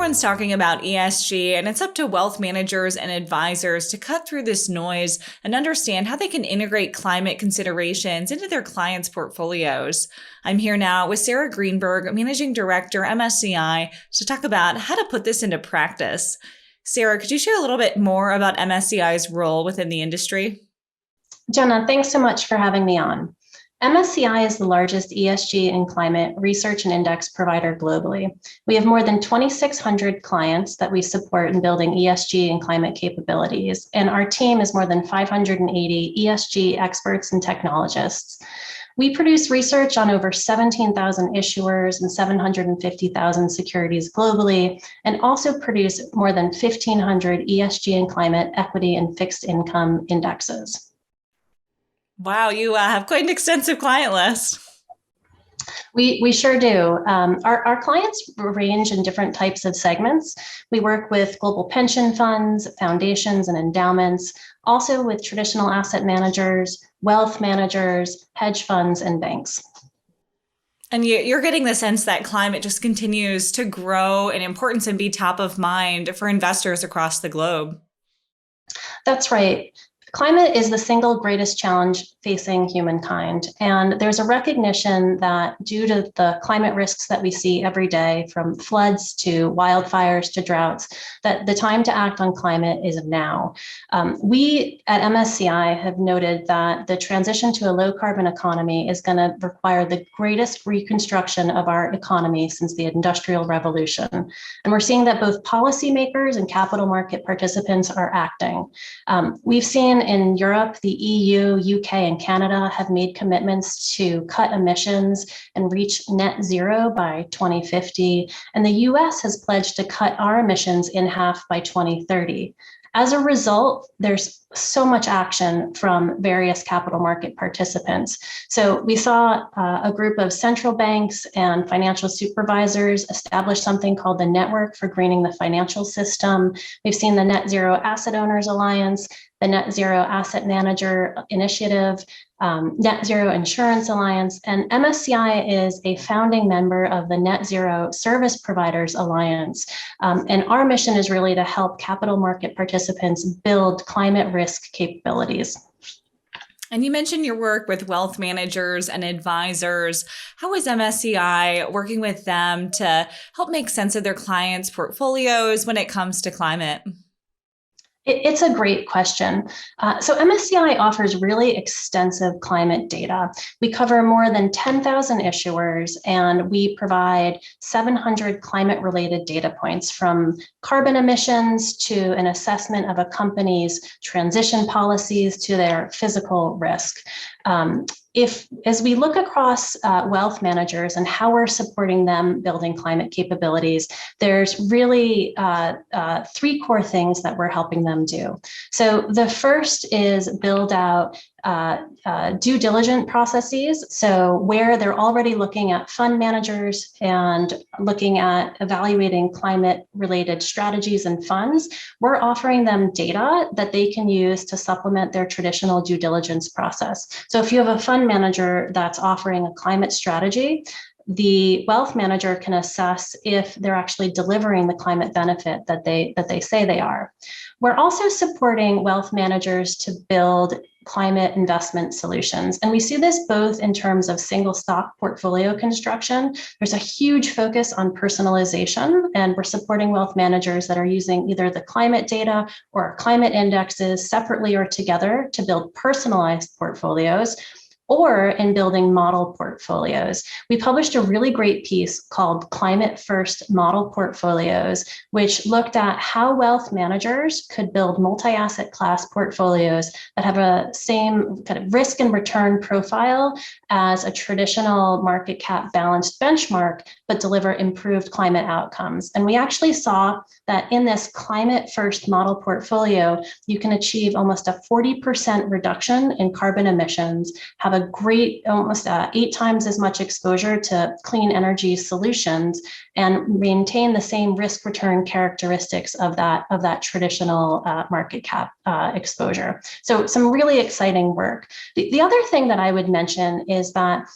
everyone's talking about ESG, and it's up to wealth managers and advisors to cut through this noise and understand how they can integrate climate considerations into their clients' portfolios. I'm here now with Sarah Greenberg, Managing Director, MSCI, to talk about how to put this into practice. Sarah, could you share a little bit more about MSCI's role within the industry? Jenna, thanks so much for having me on. MSCI is the largest ESG and climate research and index provider globally. We have more than 2,600 clients that we support in building ESG and climate capabilities, and our team is more than 580 ESG experts and technologists. We produce research on over 17,000 issuers and 750,000 securities globally, and also produce more than 1,500 ESG and climate equity and fixed income indexes. Wow, you have quite an extensive client list. We sure do. Our clients range in different types of segments. We work with global pension funds, foundations, and endowments, also with traditional asset managers, wealth managers, hedge funds, and banks. And you're getting the sense that climate just continues to grow in importance and be top of mind for investors across the globe. That's right. Climate is the single greatest challenge facing humankind. And there's a recognition that due to the climate risks that we see every day, from floods to wildfires to droughts, that the time to act on climate is now. We at MSCI have noted that the transition to a low carbon economy is going to require the greatest reconstruction of our economy since the Industrial Revolution. And we're seeing that both policymakers and capital market participants are acting. We've seen in Europe, the EU, UK, and Canada have made commitments to cut emissions and reach net zero by 2050. And the US has pledged to cut our emissions in half by 2030. As a result, there's so much action from various capital market participants. So we saw a group of central banks and financial supervisors establish something called the Network for Greening the Financial System. We've seen the Net Zero Asset Owners Alliance, the Net Zero Asset Manager Initiative, Net Zero Insurance Alliance, and MSCI is a founding member of the Net Zero Service Providers Alliance. And our mission is really to help capital market participants build climate risk capabilities. And you mentioned your work with wealth managers and advisors. How is MSCI working with them to help make sense of their clients' portfolios when it comes to climate? It's a great question. So MSCI offers really extensive climate data. We cover more than 10,000 issuers, and we provide 700 climate-related data points, from carbon emissions to an assessment of a company's transition policies to their physical risk. As we look across wealth managers and how we're supporting them building climate capabilities, there's really three core things that we're helping them do. So the first is build out due diligence processes. So where they're already looking at fund managers and looking at evaluating climate related strategies and funds, we're offering them data that they can use to supplement their traditional due diligence process. So if you have a fund manager that's offering a climate strategy, the wealth manager can assess if they're actually delivering the climate benefit that they say they are. We're also supporting wealth managers to build climate investment solutions. And we see this both in terms of single stock portfolio construction. There's a huge focus on personalization, and we're supporting wealth managers that are using either the climate data or climate indexes separately or together to build personalized portfolios, or in building model portfolios. We published a really great piece called Climate First Model Portfolios, which looked at how wealth managers could build multi-asset class portfolios that have a same kind of risk and return profile as a traditional market cap balanced benchmark, but deliver improved climate outcomes. And we actually saw that in this Climate First Model Portfolio, you can achieve almost a 40% reduction in carbon emissions, have a great, almost 8 times as much exposure to clean energy solutions, and maintain the same risk return characteristics of that traditional market cap exposure. So some really exciting work. The other thing that I would mention is that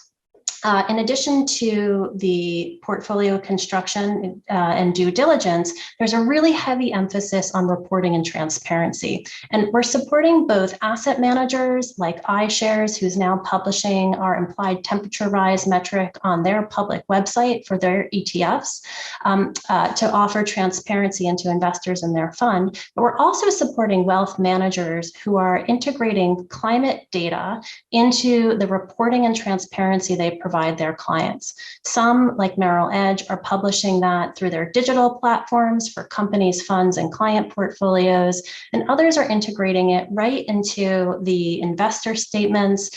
In addition to the portfolio construction and due diligence, there's a really heavy emphasis on reporting and transparency. And we're supporting both asset managers like iShares, who's now publishing our implied temperature rise metric on their public website for their ETFs, to offer transparency into investors in their fund. But we're also supporting wealth managers who are integrating climate data into the reporting and transparency they provide their clients. Some, like Merrill Edge, are publishing that through their digital platforms for companies, funds, and client portfolios, and others are integrating it right into the investor statements,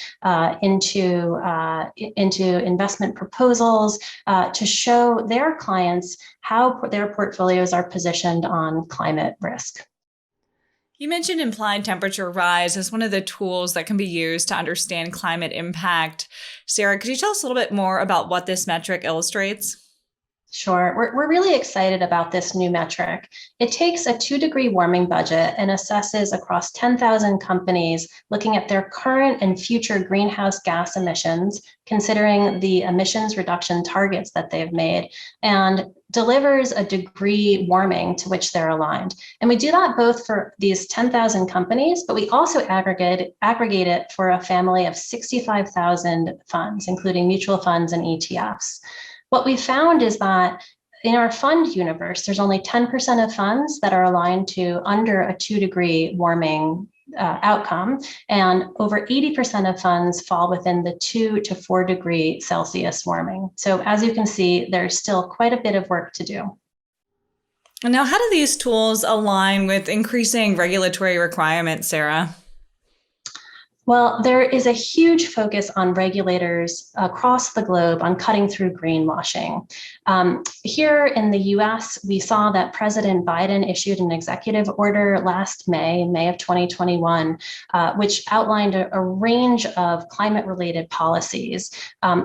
into investment proposals, to show their clients how their portfolios are positioned on climate risk. You mentioned implied temperature rise as one of the tools that can be used to understand climate impact. Sarah, could you tell us a little bit more about what this metric illustrates? Sure. We're really excited about this new metric. It takes a 2-degree warming budget and assesses across 10,000 companies, looking at their current and future greenhouse gas emissions, considering the emissions reduction targets that they've made, and delivers a degree warming to which they're aligned. And we do that both for these 10,000 companies, but we also aggregate it for a family of 65,000 funds, including mutual funds and ETFs. What we found is that in our fund universe, there's only 10% of funds that are aligned to under a 2-degree warming outcome, and over 80% of funds fall within the 2 to 4 degree Celsius warming. So as you can see, there's still quite a bit of work to do. And now, how do these tools align with increasing regulatory requirements, Sarah? Well, there is a huge focus on regulators across the globe on cutting through greenwashing. Here in the US, we saw that President Biden issued an executive order last May, in May of 2021, which outlined a range of climate-related policies.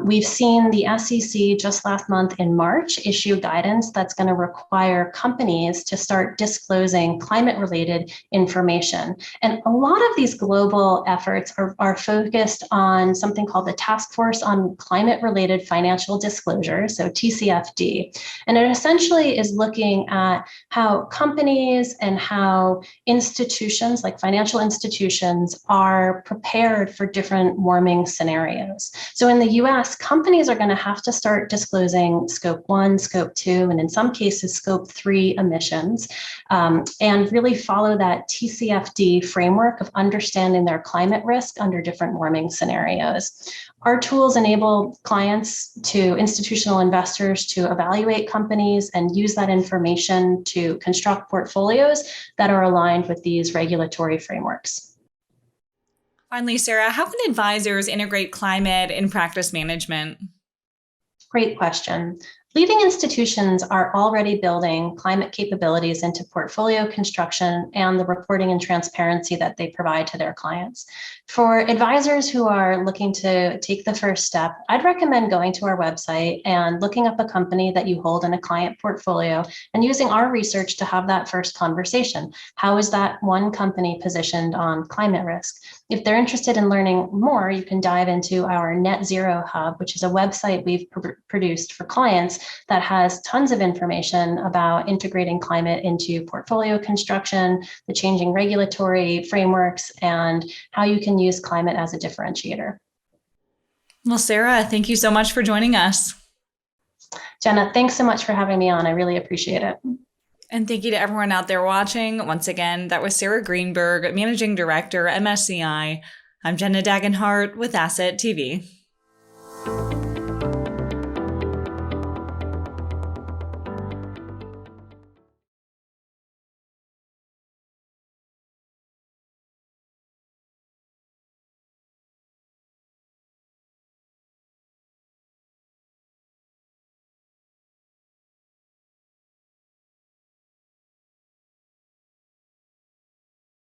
We've seen the SEC just last month in March issue guidance that's going to require companies to start disclosing climate-related information. And a lot of these global efforts are focused on something called the Task Force on Climate-Related Financial Disclosure, so TCFD. And it essentially is looking at how companies and how institutions, like financial institutions, are prepared for different warming scenarios. So in the US, companies are going to have to start disclosing Scope 1, Scope 2, and in some cases, Scope 3 emissions, and really follow that TCFD framework of understanding their climate risk under different warming scenarios. Our tools enable clients to institutional investors to evaluate companies and use that information to construct portfolios that are aligned with these regulatory frameworks. Finally, Sarah, how can advisors integrate climate in practice management? Great question. Leading institutions are already building climate capabilities into portfolio construction and the reporting and transparency that they provide to their clients. For advisors who are looking to take the first step, I'd recommend going to our website and looking up a company that you hold in a client portfolio and using our research to have that first conversation. How is that one company positioned on climate risk? If they're interested in learning more, you can dive into our Net Zero Hub, which is a website we've produced for clients that has tons of information about integrating climate into portfolio construction, the changing regulatory frameworks, and how you can use climate as a differentiator. Well, Sarah, thank you so much for joining us. Jenna, thanks so much for having me on. I really appreciate it. And thank you to everyone out there watching. Once again, that was Sarah Greenberg, Managing Director, MSCI. I'm Jenna Dagenhart with Asset TV.